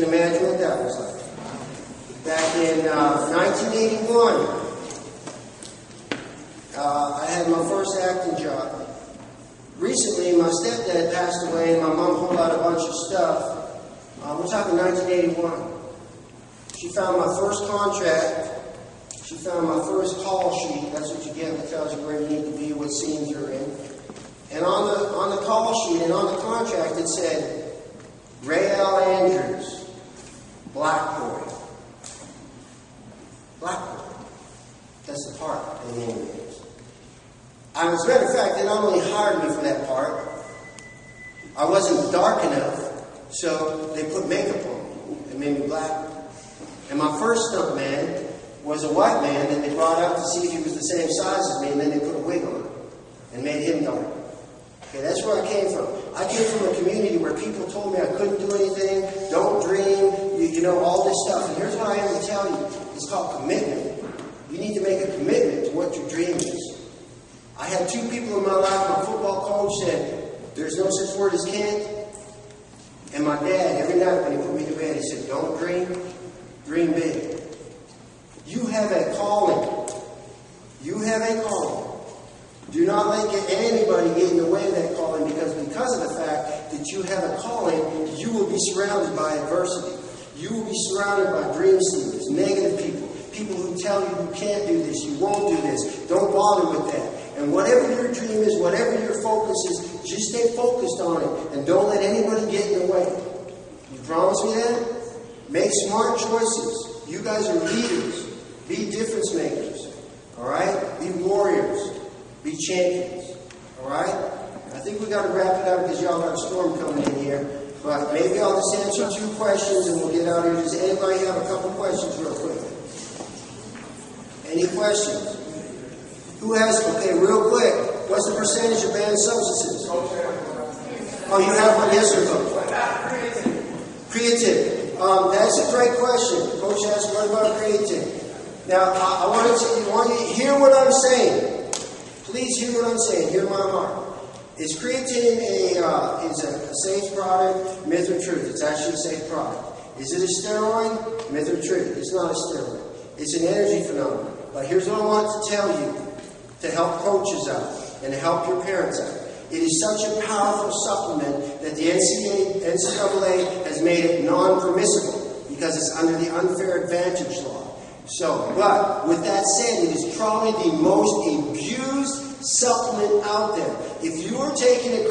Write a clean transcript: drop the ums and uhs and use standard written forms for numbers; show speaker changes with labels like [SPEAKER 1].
[SPEAKER 1] can imagine what that was like. Back in 1981, I had my first acting job. Recently, my stepdad passed away, and my mom pulled out a bunch of stuff. We're talking 1981. She found my first contract. She found my first call sheet. That's what you get. It tells you where you need to be, what scenes you're in. And on the call sheet and on the contract, it said, Ray L. Andrews, Black Boy. Black Boy. That's the part they named me. As a matter of fact, they not only hired me for that part, I wasn't dark enough, so they put makeup on me and made me black. And my first stunt man was a white man that they brought out to see if he was the same size as me, and then they put a wig on him and made him dark. Okay, that's where I came from. I came from a community where people told me I couldn't do anything, don't dream, you know, all this stuff. And here's what I am to tell you. It's called commitment. You need to make a commitment to what your dream is. I had two people in my life. My football coach said, there's no such word as can't. And my dad, every night when he put me to bed, he said, don't dream, dream big. You have a calling. You have a calling. Do not let anybody get in the way of that calling, because of the fact that you have a calling, you will be surrounded by adversity. You will be surrounded by dream stealers, negative people, people who tell you you can't do this, you won't do this, don't bother with that. And whatever your dream is, whatever your focus is, just stay focused on it and don't let anybody get in the way. You promise me that? Make smart choices. You guys are leaders. Be difference makers. Alright? Be warriors. Be champions. Alright? I think we got to wrap it up because y'all got a storm coming in here. But maybe I'll just answer 2 questions and we'll get out of here. Does anybody have a couple questions real quick? Any questions? Who has, okay, real quick, what's the percentage of banned substances? Oh, you have one? Yes or no? Creatine. That's a great question. Coach asked, what about creatine? Now, I want you to hear what I'm saying. Please hear what I'm saying. Hear my heart. Is creatine a safe product? Myth or truth? It's actually a safe product. Is it a steroid? Myth or truth? It's not a steroid. It's an energy phenomenon. But here's what I want to tell you to help coaches out and to help your parents out. It is such a powerful supplement that the NCAA has made it non-permissible because it's under the unfair advantage law. But with that said, it is probably the most abused supplement out there. If you are taking a